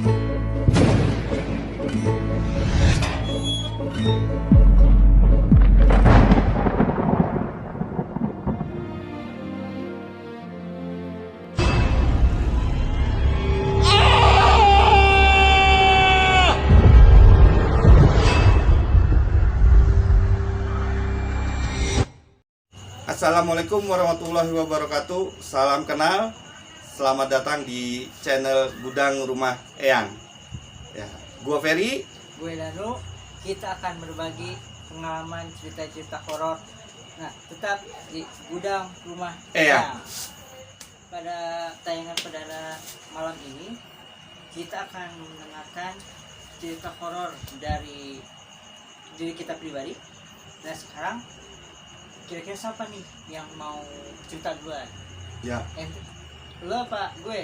Assalamualaikum warahmatullahi wabarakatuh. Salam kenal. Selamat datang di channel Gudang Rumah Eyang. Ya, gua Ferry, gue Danu. Kita akan berbagi pengalaman cerita-cerita horor. Nah, tetap di Gudang Rumah Eyang. Pada tayangan perdana malam ini, kita akan mendengarkan cerita horor dari diri kita pribadi. Nah, sekarang kira-kira siapa nih yang mau cerita duluan? ya, Lo apa gue?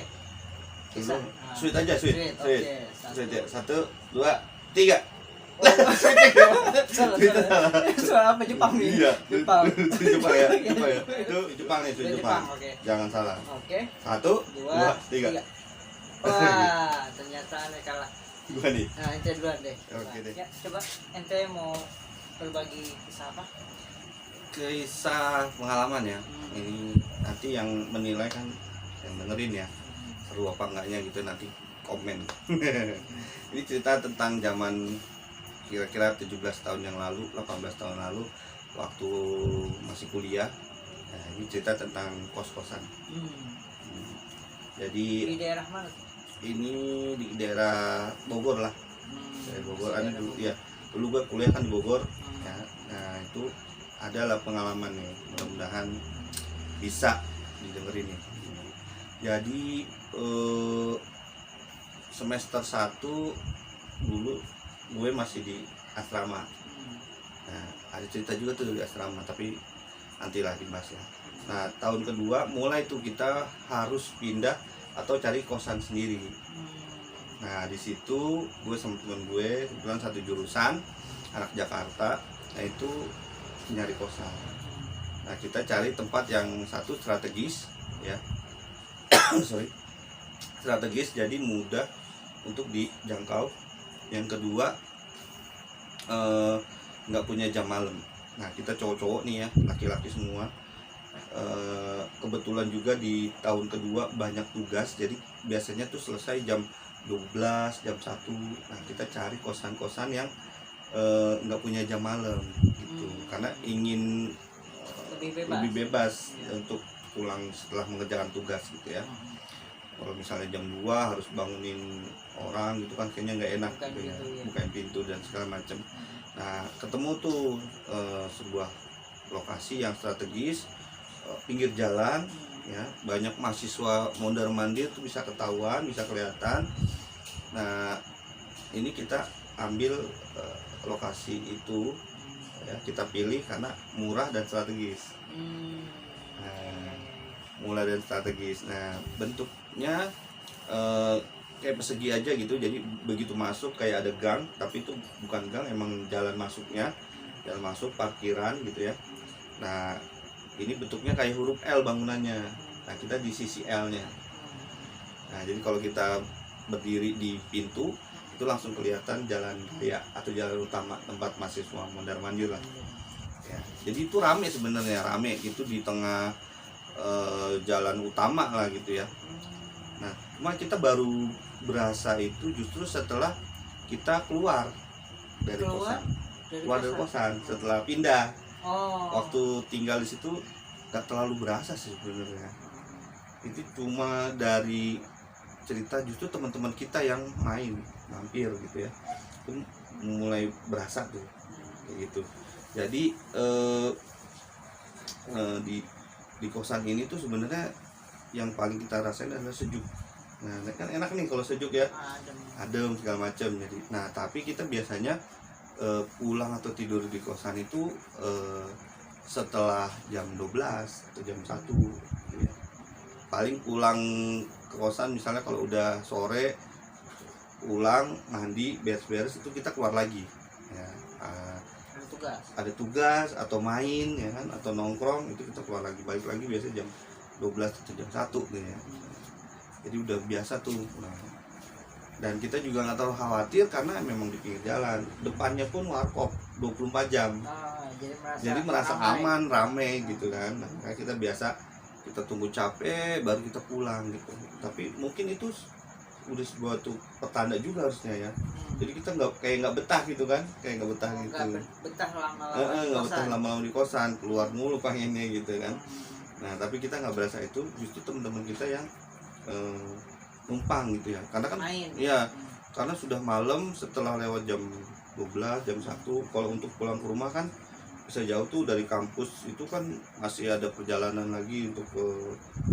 Kisah. sweet aja, sweet. Oke, Sweet ya. 1, 2, 3. Soal apa Jepang nih? Iya, Jepang. Jepang ya, Jepang ya. Itu Jepang nih, Itu Jepang. oke. Jangan salah. Oke. 1, 2, 3. Wah, ternyata ane kalah. Gua nih. Nah, ente duluan deh. Oke deh. Ya, coba ente mau berbagi kisah apa? Kisah pengalaman ya. Ini nanti yang menilai kan yang dengerin ya. Seru apa enggaknya gitu nanti komen. Ini cerita tentang zaman kira-kira 17 tahun yang lalu, 18 tahun lalu waktu masih kuliah. Nah, ini cerita tentang kos-kosan. Jadi Di daerah mana tuh? ini di daerah Bogor lah. Daerah Bogor. Ada dulu ya. Dulu gue kuliah kan di Bogor. Ya. Nah, itu adalah pengalaman nih. Mudah-mudahan bisa didengerin nih. Jadi semester 1 dulu gue masih di asrama. Nah, ada cerita juga tuh di asrama, tapi nantilah dibahas ya. Nah, tahun kedua mulai tuh kita harus pindah atau cari kosan sendiri. Nah, di situ gue sama temen gue kebetulan satu jurusan, anak Jakarta. Nah, itu nyari kosan. Nah, kita cari tempat yang satu strategis ya. Strategis, jadi mudah untuk dijangkau. Yang kedua nggak punya jam malam. Nah, kita cowok-cowok nih ya, laki-laki semua. Kebetulan juga di tahun kedua banyak tugas, jadi biasanya tuh selesai jam 12, jam 1. Nah, kita cari kosan-kosan yang nggak punya jam malam gitu, karena ingin lebih bebas ya, untuk pulang setelah mengerjakan tugas gitu ya. Kalau misalnya jam 2 harus bangunin orang gitu kan kayaknya nggak enak gitu ya, bukain pintu dan segala macam. Nah, ketemu tuh sebuah lokasi yang strategis, pinggir jalan ya, banyak mahasiswa mondar mandir tuh bisa ketahuan, bisa kelihatan. Nah, ini kita ambil lokasi itu ya, kita pilih karena murah dan strategis. Nah, murah dan strategis. Nah, bentuknya kayak persegi aja gitu, jadi begitu masuk kayak ada gang, tapi itu bukan gang, emang jalan masuknya, jalan masuk parkiran gitu ya. Nah, ini bentuknya kayak huruf L bangunannya. Nah, kita di sisi L-nya. Nah, jadi kalau kita berdiri di pintu itu langsung kelihatan jalan raya atau jalan utama tempat mahasiswa mondar mandir lah. Ya, jadi itu rame sebenarnya, rame gitu di tengah jalan utama lah gitu ya. Nah, cuma kita baru berasa itu justru setelah kita keluar dari kosan setelah pindah. Waktu tinggal di situ gak terlalu berasa sih sebenarnya. Itu cuma dari cerita justru teman-teman kita yang mampir gitu ya, itu mulai berasa tuh kayak gitu. Jadi di kosan ini tuh sebenarnya yang paling kita rasain adalah sejuk. Nah, kan enak nih kalau sejuk ya, adem segala macam. Jadi, nah tapi kita biasanya pulang atau tidur di kosan itu setelah jam 12 atau jam 1 gitu ya. Paling pulang ke kosan misalnya kalau udah sore, pulang mandi beres-beres itu kita keluar lagi ya. Ada tugas atau main ya kan, atau nongkrong, itu kita keluar lagi, balik lagi biasanya jam 12 atau jam 1 gitu ya. Jadi udah biasa tuh. Nah, Dan kita juga nggak terlalu khawatir karena memang di pinggir jalan, depannya pun warkop 24 jam. Jadi merasa aman, rame gitu kan. Nah, kayak kita biasa kita tunggu capek baru kita pulang gitu. Tapi mungkin itu udah sebuah tuh petanda juga harusnya ya. Jadi kita nggak betah gitu kan, kayak nggak betah gitu. Nggak betah lama-lama di kosan, keluar mulu pengennya gitu kan. Nah tapi kita nggak berasa itu, justru teman-teman kita yang numpang gitu ya. Karena kan, ya karena sudah malam, setelah lewat jam 12, jam 1. Kalau untuk pulang ke rumah kan bisa jauh tuh dari kampus itu kan masih ada perjalanan lagi untuk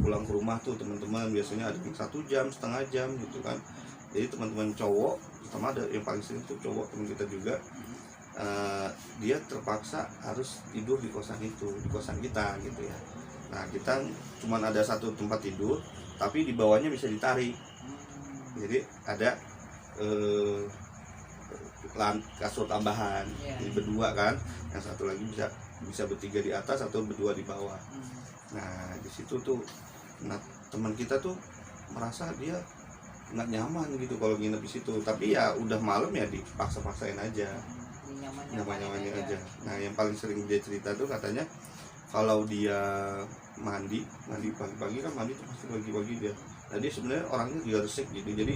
pulang ke rumah tuh teman-teman, biasanya ada yang 1 jam, setengah jam gitu kan. Jadi teman-teman cowok, sama ada yang paling sering tuh cowok teman kita juga, dia terpaksa harus tidur di kosan itu, di kosan kita gitu ya. Nah kita cuman ada satu tempat tidur, tapi di bawahnya bisa ditarik. Jadi ada kasur tambahan, jadi berdua kan, yang satu lagi bisa bertiga di atas atau berdua di bawah. Nah di situ tuh, nah teman kita tuh merasa dia nggak nyaman gitu kalau nginep di situ, tapi ya udah malam ya dipaksa-paksain aja, nyaman-nyamannya aja. Nah yang paling sering dia cerita tuh katanya kalau dia mandi pagi-pagi kan, mandi tuh pasti pagi-pagi dia. Nah dia sebenarnya orangnya juga resik gitu, jadi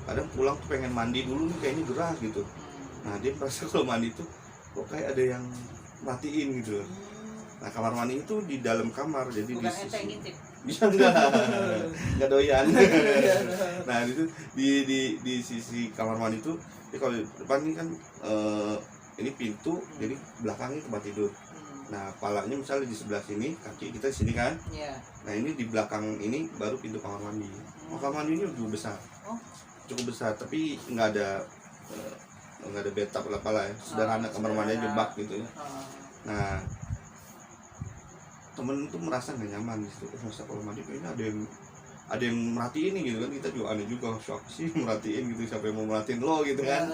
kadang pulang tuh pengen mandi dulu nih, kayaknya gerah gitu. Nah dia merasa kalau mandi tuh kok kayak ada yang matiin gitu. Nah kamar mandi itu di dalam kamar, jadi bukan di sisi bisa nggak doyan. Nah itu di sisi kamar mandi itu, kalau di depan ini kan ini pintu, jadi belakangnya tempat tidur. Nah palanya misalnya di sebelah sini, kaki kita di sini kan. Nah ini di belakang ini baru pintu kamar mandi. Kamar mandi ini cukup besar, tapi nggak ada bathtub apalah ya, sederhana, kamar mandi jebak gitu ya. Nah temen tuh merasa nggak nyaman di situ, merasa kalau mandi kayaknya ada yang merhatiin nih gitu kan. Kita juga aneh juga, siapa sih merhatiin gitu, siapa yang mau merhatiin lo gitu kan.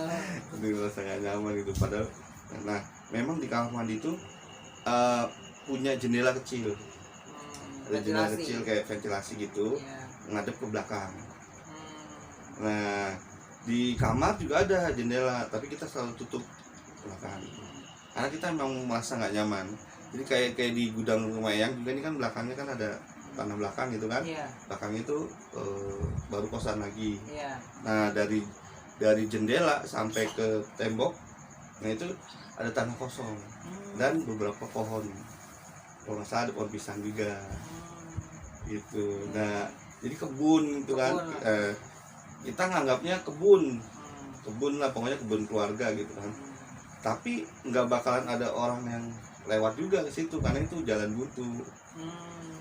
Itu merasa nggak nyaman gitu. Padahal nah memang di kamar mandi itu punya jendela kecil, ada jendela kecil kayak ventilasi gitu, ngadep ke belakang. Nah di kamar juga ada jendela, tapi kita selalu tutup belakang karena kita memang merasa nggak nyaman. Jadi kayak di gudang rumah yang juga ini kan, belakangnya kan ada tanah belakang gitu kan. Belakangnya itu baru kosan lagi. Nah dari jendela sampai ke tembok, nah itu ada tanah kosong dan beberapa pohon, kalau nggak salah ada pohon pisang juga gitu. Nah jadi kebun gitu kan. Kita nganggapnya kebun lah, pokoknya kebun keluarga gitu kan. Tapi nggak bakalan ada orang yang lewat juga ke situ karena itu jalan buntu.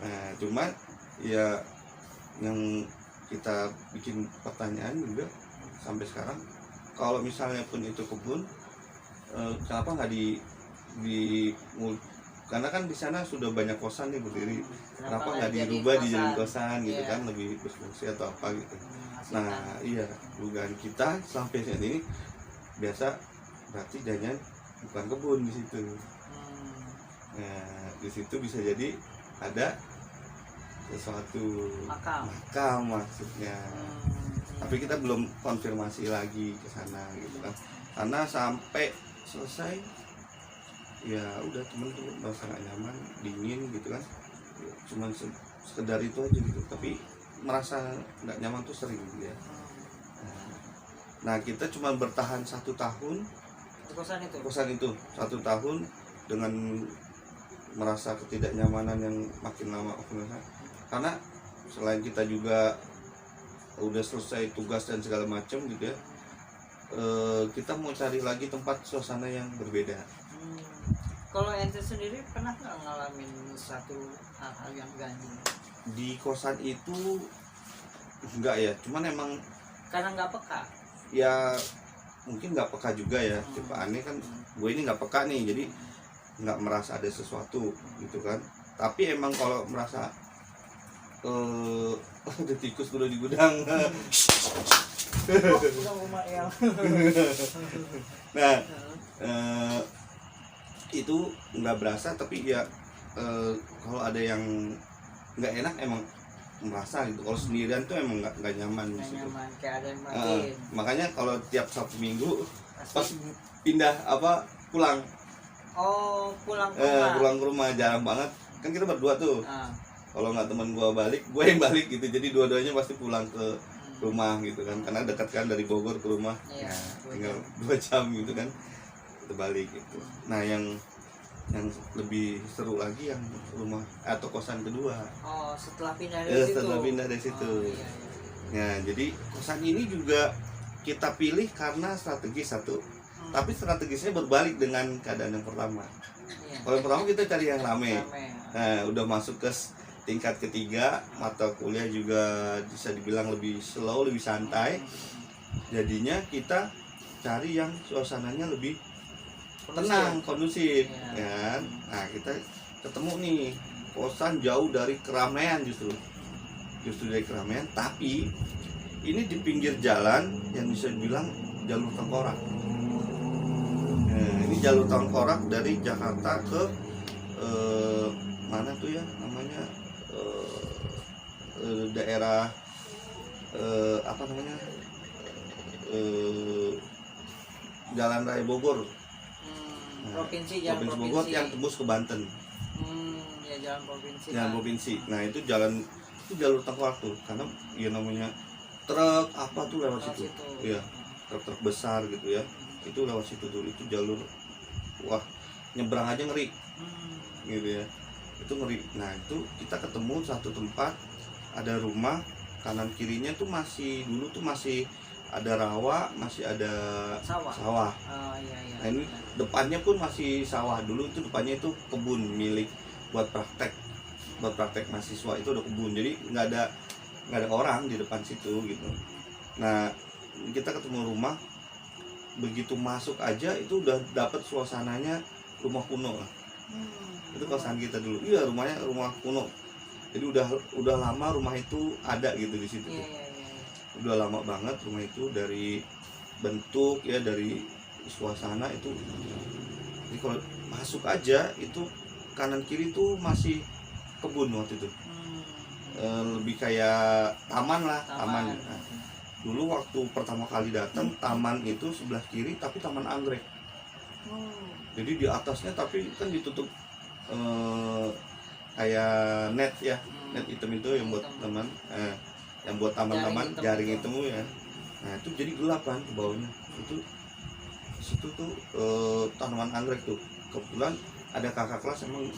Nah cuman ya yang kita bikin pertanyaan juga sampai sekarang, kalau misalnya pun itu kebun, kenapa nggak karena kan di sana sudah banyak kosan nih berdiri, kenapa nggak dirubah dijadiin kosan gitu kan, lebih berfungsi atau apa gitu. Nah iya, dugaan kita sampai saat ini biasa berarti jangan bukan kebun di situ. Nah di situ bisa jadi ada sesuatu makam maksudnya. Tapi kita belum konfirmasi lagi ke sana gitu kan, karena sampai selesai ya udah temen tuh merasa gak nyaman, dingin gitu kan, cuman sekedar itu aja gitu. Tapi merasa nggak nyaman tuh sering gitu ya. Nah kita cuma bertahan 1 tahun di kosan itu 1 tahun dengan merasa ketidaknyamanan yang makin lama karena selain kita juga udah selesai tugas dan segala macam gitu ya, kita mau cari lagi tempat suasana yang berbeda. Kalau ente sendiri pernah nggak ngalamin satu hal yang ganjil di kosan itu? Enggak ya, cuman emang karena nggak peka ya, mungkin nggak peka juga ya. Tipe aneh kan, gue ini nggak peka nih, jadi nggak merasa ada sesuatu gitu kan. Tapi emang kalau merasa ada tikus dulu di gudang. Nah itu nggak berasa, tapi ya kalau ada yang nggak enak emang merasa gitu. Kalau sendirian tuh emang nggak nyaman di nggak situ. nyaman, kayak ada yang matiin. Makanya kalau tiap Sabtu Minggu pas Pasti. pindah pulang Oh, pulang ke rumah. pulang ke rumah jarang banget kan, kita berdua tuh. Kalau nggak teman gua balik, gue yang balik gitu. Jadi dua-duanya pasti pulang ke rumah gitu kan, karena dekat kan dari Bogor ke rumah. Iya, Tinggal 2 jam gitu kan, kita balik gitu. Nah yang lebih seru lagi yang rumah atau kosan kedua. Oh, setelah pindah dari situ. Setelah pindah dari situ. Oh, iya, iya. Nah jadi kosan ini juga kita pilih karena strategis satu, tapi strategisnya berbalik dengan keadaan yang pertama. Iya. Kalau yang pertama kita cari yang rame. Rame. Nah udah masuk ke tingkat ketiga, mata kuliah juga bisa dibilang lebih slow, lebih santai. Jadinya kita cari yang suasananya lebih tenang, kondusif, Iya. kan? Nah kita ketemu nih kosan jauh dari keramaian, justru dari keramaian, tapi ini di pinggir jalan yang bisa dibilang jalur tengkorak. Nah, ini jalur tengkorak dari Jakarta ke mana tuh ya namanya, daerah apa namanya, Jalan Raya Bogor. Provinsi Bogor yang tembus ke Banten. Ya jalan provinsi. Jalan provinsi. Nah itu jalur tengkorak tuh, karena ya namanya truk apa tuh lewat situ. Iya, truk besar gitu ya. Itu lewat situ tuh. Itu jalur, wah nyebrang aja ngeri. Gitu ya. Itu ngeri. Nah itu kita ketemu satu tempat, ada rumah, kanan kirinya tuh masih dulu tuh masih ada rawa, masih ada sawah. Oh, iya, iya. Nah ini depannya pun masih sawah. Dulu itu depannya itu kebun milik buat praktek mahasiswa, itu udah kebun, jadi nggak ada orang di depan situ gitu. Nah kita ketemu rumah, begitu masuk aja itu udah dapet suasananya rumah kuno lah. Itu kosan kita dulu, iya rumah kuno. Jadi udah lama rumah itu ada gitu di situ. Iya. Udah lama banget rumah itu, dari bentuk ya, dari suasana itu. Jadi kalau masuk aja itu kanan kiri tuh masih kebun waktu itu. Lebih kayak taman lah, taman. Nah, dulu waktu pertama kali datang, taman itu sebelah kiri tapi taman anggrek. Jadi di atasnya tapi kan ditutup kayak net ya, net hitam itu yang buat teman, yang buat taman-taman jaring itu ya. Nah itu jadi gelap kan ke bawahnya. Itu situ tuh tanaman anggrek tuh. Kebetulan ada kakak kelas emang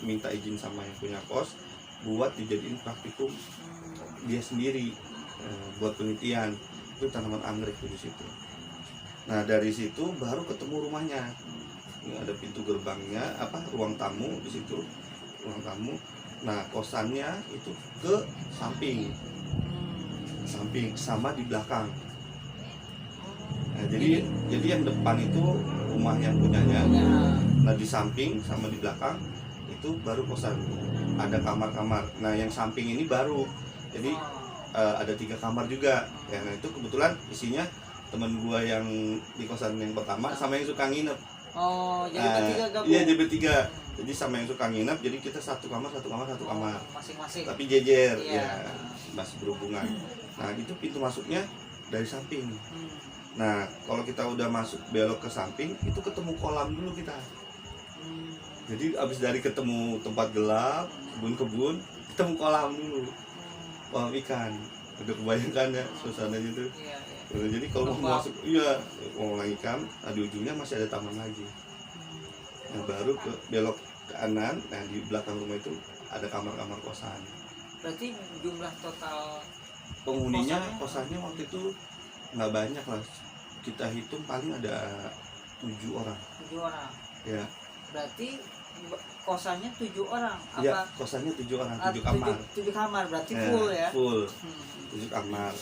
minta izin sama yang punya kos buat dijadiin praktikum dia sendiri, buat penelitian. Itu tanaman anggrek tuh di situ. Nah dari situ baru ketemu rumahnya. Ini ada pintu gerbangnya, ruang tamu di situ, ruang tamu. Nah kosannya itu ke samping sama di belakang. Nah, jadi yang depan itu rumah yang punyanya. Nah di samping sama di belakang itu baru kosan, ada kamar-kamar. Nah yang samping ini baru, jadi ada 3 kamar juga. Ya, nah itu kebetulan isinya temen gua yang di kosan yang pertama sama yang suka nginep. Oh, jadi bertiga gabung. Iya, jadi bertiga. Jadi sama yang suka nginep, jadi kita satu kamar. Masing-masing. Tapi jejer, iya. Ya masih berhubungan. Nah itu pintu masuknya dari samping. Nah kalau kita udah masuk belok ke samping, itu ketemu kolam dulu kita. Jadi abis dari ketemu tempat gelap, kebun-kebun, ketemu kolam dulu, kolam ikan. Udah kebayangkan ya suasananya tuh. Iya. Jadi kalau mau masuk, kolam ikan, nah di ujungnya masih ada taman lagi. Nah baru belok ke kanan, nah di belakang rumah itu ada kamar-kamar kosan. Berarti jumlah total penghuninya kosannya waktu itu nggak banyak lah, kita hitung paling ada 7 orang. 7 orang. Ya. Berarti kosannya 7 orang. Ya, kosannya 7 orang, 7 kamar. 7 kamar berarti full ya. Full. 7 kamar.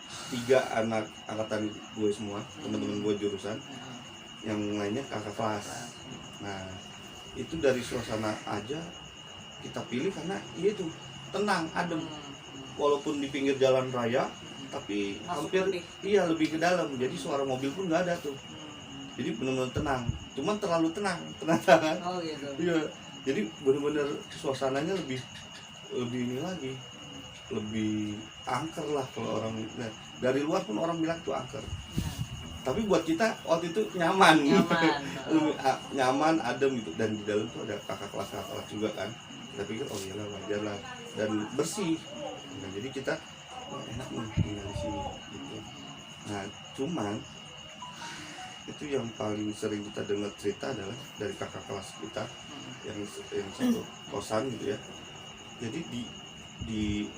3 anak angkatan gue semua, teman-teman gue jurusan. Yang lainnya kakak kelas. Nah, itu dari suasana aja kita pilih karena itu tenang, adem. Walaupun di pinggir jalan raya, tapi hampir lebih ke dalam. Jadi suara mobil pun nggak ada tuh. Jadi benar-benar tenang. Cuman terlalu tenang. Oh gitu. Iya. Jadi benar-benar suasananya lebih ini lagi. lebih angker lah kalau orang, nah, dari luar pun orang bilang itu angker. Tapi buat kita waktu itu nyaman, nyaman, adem gitu. Dan di dalam tuh ada kakak kelas juga kan. Kita pikir oh iyalah wajar lah, dan bersih. Nah, jadi kita enak nih tinggal di sini gitu. Nah cuman itu yang paling sering kita dengar cerita adalah dari kakak kelas kita yang satu kosan gitu ya. Jadi di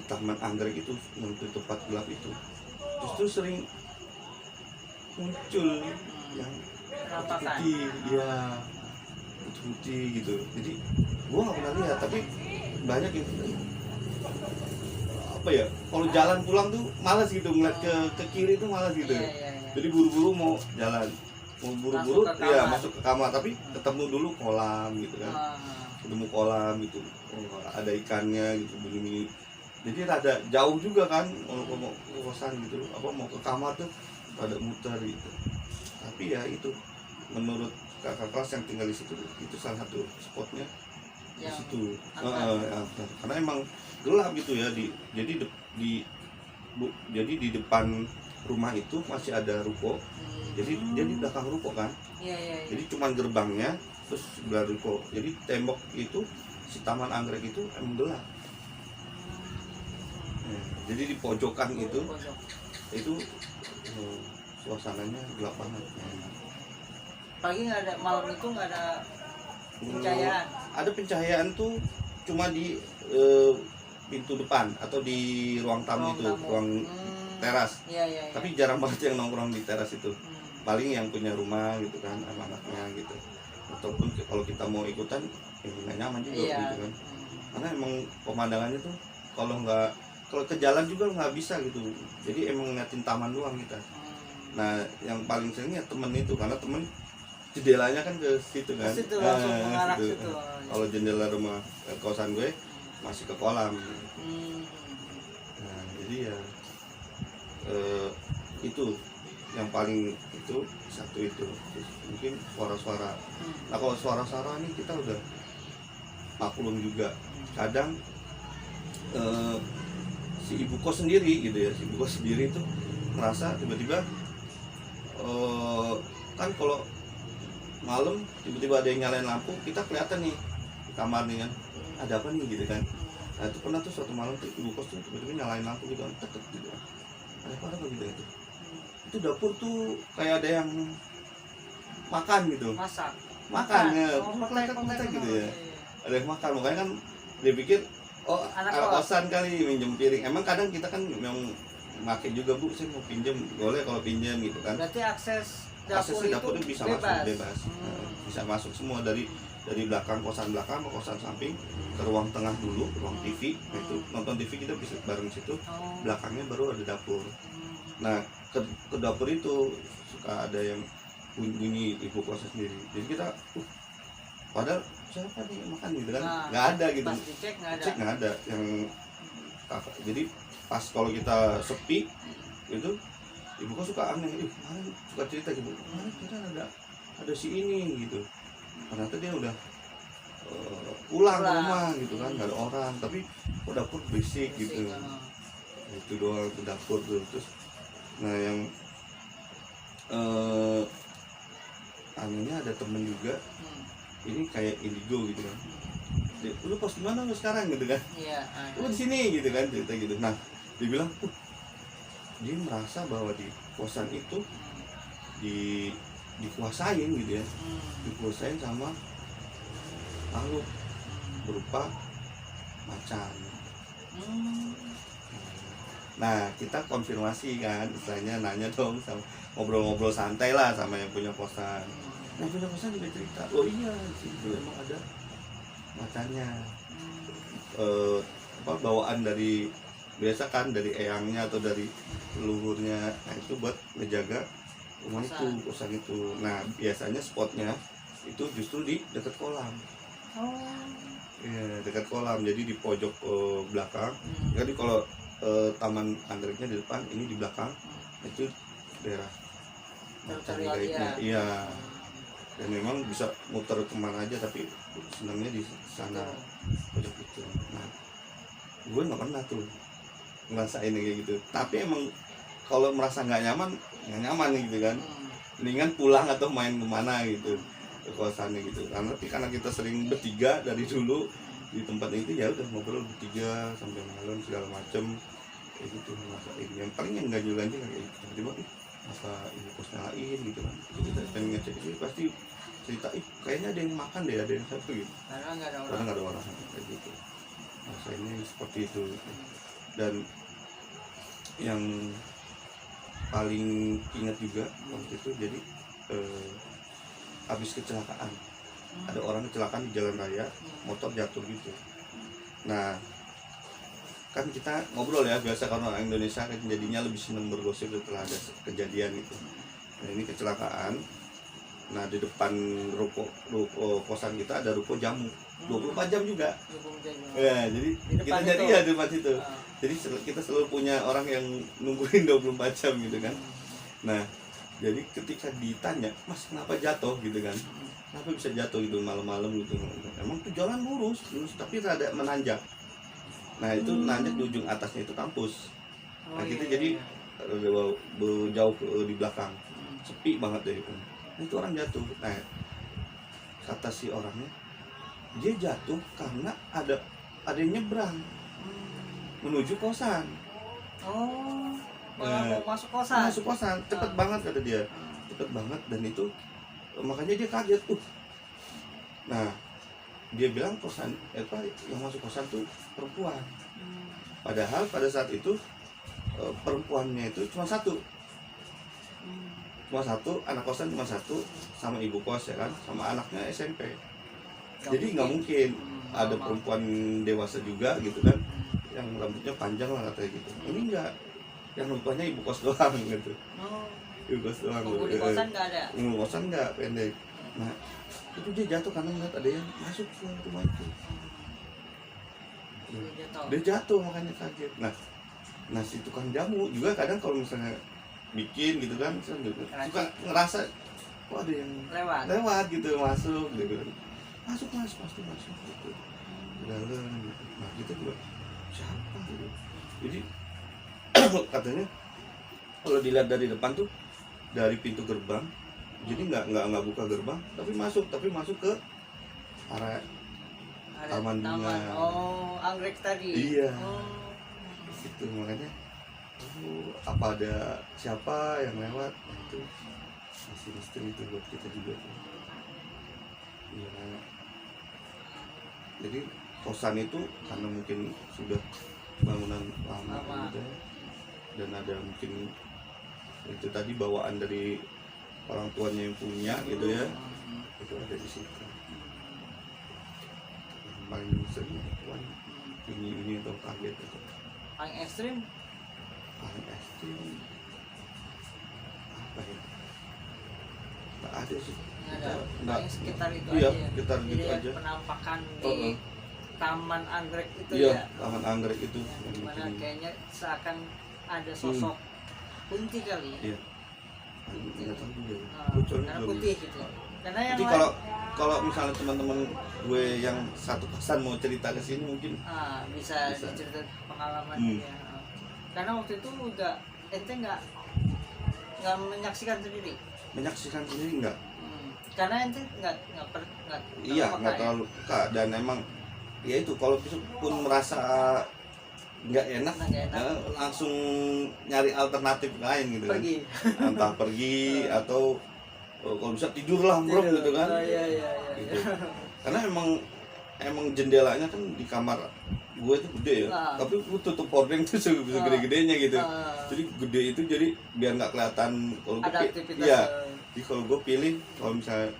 Taman Anggrek itu, untuk tempat gelap itu, justru sering muncul yang putih, ya putih gitu. Jadi gua nggak pernah lihat, tapi banyak yang apa ya, kalau jalan pulang tuh malas gitu, ngeliat ke kiri tuh malas gitu. Jadi buru-buru mau jalan, mau buru-buru masuk ke kamar, tapi ketemu dulu kolam gitu kan, ketemu kolam gitu, ada ikannya gitu begini. Jadi rada jauh juga kan, mau ke kosan gitu, apa mau ke kamar tuh rada muter gitu. Tapi ya itu, menurut kakak kelas yang tinggal di situ, itu salah satu spotnya di situ. Karena emang gelap gitu ya. Jadi di depan rumah itu masih ada ruko. Jadi di belakang ruko kan. Jadi cuman gerbangnya terus sebelah ruko. Jadi tembok itu, si Taman Anggrek itu emang gelap. Jadi di pojokan itu suasananya gelap banget. Pagi nggak ada, malam itu nggak ada pencahayaan. Ada pencahayaan tuh cuma di pintu depan atau di ruang tamu itu, ruang teras. Tapi jarang banget yang nongkrong di teras itu. Paling yang punya rumah gitu kan, anak-anaknya gitu. Ataupun kalau kita mau ikutan, nggak nyaman juga gitu kan. Karena emang pemandangannya tuh kalau ke jalan juga nggak bisa gitu. Jadi emang ngeliatin taman doang kita. Nah yang paling seringnya temen itu, karena temen jendelanya kan ke situ kan. Situ, langsung mengarah situ. Kalau jendela rumah kosan gue masih ke kolam. Nah jadi ya itu yang paling itu satu itu. Terus mungkin suara-suara. Nah kalau suara-suara ini kita udah maklum juga. Kadang si ibu kos sendiri gitu ya, si ibu kos sendiri itu ngerasa tiba-tiba kan kalau malam tiba-tiba ada yang nyalain lampu, kita kelihatan nih di kamar nih kan, ada apa nih gitu kan. Nah itu pernah tuh suatu malam tuh ibu kos tuh tiba-tiba nyalain lampu gitu kan, tek gitu kan. Ada apa gitu itu. Itu dapur tuh kayak ada yang makan gitu. Makan ya, makan gitu ya. Ada yang makan, makanya kan dia pikir anak kosan kali minjem piring. Emang kadang kita kan memang makin juga, Bu, saya mau pinjam, boleh kalau pinjam gitu kan. Berarti akses dapur itu bisa bebas. Masuk bebas. Bisa masuk semua dari belakang, kosan belakang ke kosan samping, ke ruang tengah dulu, ruang TV. Nah itu nonton TV kita bisa bareng situ. Belakangnya baru ada dapur. Nah ke dapur itu suka ada yang bunyi ibu kosan sendiri. Jadi kita padahal siapa nih makan gitu kan, nggak ada gitu. Pas dicek nggak ada yang kakak. Jadi pas kalau kita sepi itu ibu kok suka aneh, mana suka cerita gitu, mana kita ada si ini gitu. Ternyata dia udah pulang ke rumah gitu kan, nggak ada orang, tapi kok dapur berisik gitu. Itu doang ke dapur tuh. Terus nah yang anehnya ada temen juga, ini kayak indigo gitu kan. Lu pos di mana lu sekarang gitu kan? Lu di sini gitu kan, cerita gitu. Nah, dia bilang, dia merasa bahwa di kosan itu dikuasain gitu ya. Dikuasain sama makhluk berupa macan. Nah, kita konfirmasi kan, istilahnya nanya dong, sama ngobrol-ngobrol santai lah sama yang punya kosan. Yang punya kosan juga cerita, oh iya itu emang ada macannya. Bawaan dari biasa kan, dari eyangnya atau dari leluhurnya. Nah itu buat menjaga rumah itu, kosan itu. Nah biasanya spotnya itu justru di dekat kolam. Ya, dekat kolam, jadi di pojok belakang. Jadi kalau Taman Anggreknya di depan, ini di belakang. Itu daerah macan gaibnya. Iya. Dan memang bisa muter kemana aja, tapi senangnya di sana pojok itu. Nah gue nggak pernah tuh ngerasain kayak gitu. Tapi emang kalau merasa nggak nyaman gitu kan, mendingan pulang atau main kemana gitu ke kosannya gitu. Karena kita sering bertiga dari dulu di tempat itu, ya udah ngobrol bertiga sampai malam segala macem kayak gitu. Ngerasain yang paling yang ganjil-ganjil kayak gitu. Tiba-tiba apa ini kosnya lain gitu kan, kita pengen ngecek ini pasti cerita kayaknya ada yang makan deh, ada yang satu gitu, karena nggak ada orang kayak gitu. Rasanya seperti itu. Dan yang paling ingat juga waktu itu, jadi habis kecelakaan, ada orang kecelakaan di jalan raya, motor jatuh gitu. Nah kan kita ngobrol ya, biasa karena orang Indonesia kan jadinya lebih seneng bergosip setelah ada kejadian gitu. Nah ini kecelakaan, nah di depan ruko kosan kita ada ruko jamu 24 jam juga. Ya, jadi kita jadi ya di tempat itu. Jadi kita selalu punya orang yang nungguin 24 jam gitu kan. Nah jadi ketika ditanya, Mas kenapa jatuh gitu kan, kenapa bisa jatuh gitu malam-malam gitu, emang tuh jalan lurus tapi rada menanjak. Nah itu nanjak di ujung atasnya itu kampus. Nah kita jadi jauh di belakang, sepi banget deh itu. Nah, itu orang jatuh. Nah kata si orangnya, dia jatuh karena ada yang nyebrang menuju kosan. Mau masuk kosan. Cepet banget kata dia, cepet banget. Dan itu makanya dia kaget tuh. Nah dia bilang kosan yang masuk kosan tuh perempuan. Padahal pada saat itu perempuannya itu cuma satu, anak kosan cuma satu, sama ibu kos ya kan, sama anaknya SMP. Jadi nggak mungkin ada perempuan dewasa juga gitu kan, yang rambutnya panjang lah katanya gitu. Ini enggak, yang rupanya ibu kos doang gitu. Ibu kos doang. Penghuni kosan nggak ada. Penghuni kosan nggak, pendek. Nah itu dia jatuh karena ngeliat ada yang masuk ke rumah itu. Dia jatuh makanya kaget. Nah si tukang jamu juga kadang kalau misalnya bikin gitu kan, suka ngerasa kok ada yang lewat gitu, masuk gitu. Masuk mas, pasti masuk gitu. Dalam gitu. Nah kita juga siapa gitu. Jadi katanya kalau dilihat dari depan tuh, dari pintu gerbang, jadi nggak buka gerbang, tapi masuk ke area taman bunga. Anggrek tadi. Iya. Itu makanya apa ada siapa yang lewat itu masih misteri itu buat kita juga. Iya. Jadi kosan itu karena mungkin sudah bangunan lama gitu, dan ada mungkin itu tadi bawaan dari orang tuanya yang punya gitu ya, itu ada di situ. Yang paling sering ini atau kaget itu. Paling ekstrim apa ya? Nggak ada sih. Paling sekitar itu iya, aja. Sekitar Jadi gitu aja. Penampakan di Taman Anggrek itu iya, ya. Taman Anggrek itu. Dimana kayaknya seakan ada sosok kunti kali. Iya. Nggak tahu juga. Karena putih gitu. Karena yang jadi kalau misalnya teman-teman gue yang satu kosan mau cerita ke sini mungkin bisa diceritain pengalamannya. Karena waktu itu ente nggak menyaksikan sendiri. Menyaksikan sendiri enggak? Karena ente nggak terlalu peka, dan emang ya itu kalau pun merasa nggak enak, langsung nyari alternatif lain gitu kan. Entah pergi atau kalau bisa tidur lah gitu kan. Gitu. Karena emang jendelanya kan di kamar gue itu gede ya, tapi gue tutup hordeng tuh bisa gede-gedenya gitu. Jadi gede itu jadi biar nggak kelihatan kalau gue jadi kalau gue pilih kalau misalnya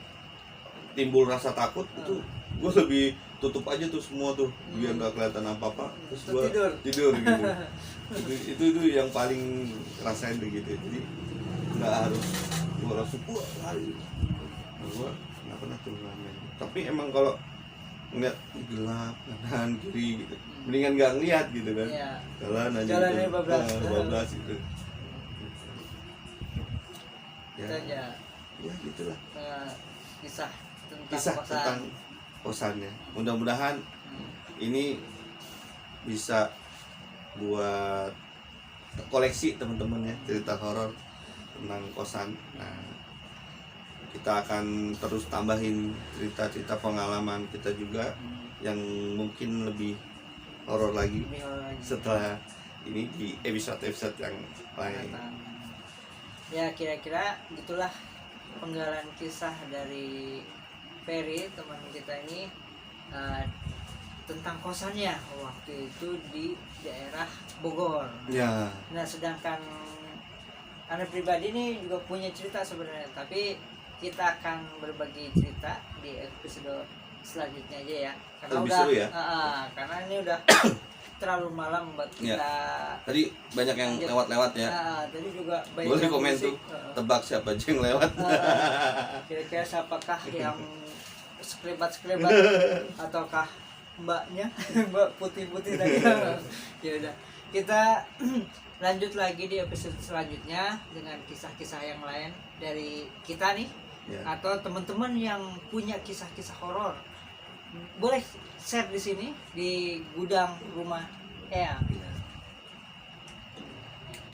timbul rasa takut itu gue lebih tutup aja tuh semua tuh biar nggak kelihatan apa-apa, terus gue tidur gitu. itu yang paling rasain begitu. Jadi nggak harus gue langsung lari, gue nggak pernah tuh ngalamin. Tapi emang kalau ngeliat gelap kanan kiri gitu, mendingan nggak ngeliat gitu kan. Jalan aja jalannya gitu, bablas gitu. Ya gitulah kisah tentang kosannya. Mudah-mudahan ini bisa buat koleksi teman-teman ya, cerita horor tentang kosan. Nah, kita akan terus tambahin cerita-cerita pengalaman kita juga yang mungkin lebih horor lagi setelah ini di episode-episode yang lain. Ya kira-kira gitulah penggalan kisah dari Ferry teman kita ini tentang kosannya waktu itu di daerah Bogor. Ya. Nah sedangkan Anda pribadi ini juga punya cerita sebenarnya, tapi kita akan berbagi cerita di episode selanjutnya aja ya. Karena lebih udah, seru ya. Karena ini udah terlalu malam buat kita. Ya. Tadi banyak yang lewat-lewat ya. Tadi juga banyak. Boleh komen tuh, tebak siapa aja yang lewat. Kira-kira siapakah yang sekelebat ataukah mbaknya, mbak putih-putih tadi. Ya udah, kita lanjut lagi di episode selanjutnya dengan kisah-kisah yang lain dari kita nih, atau teman-teman yang punya kisah-kisah horor. Boleh share di sini di Gudang Rumah Eyang.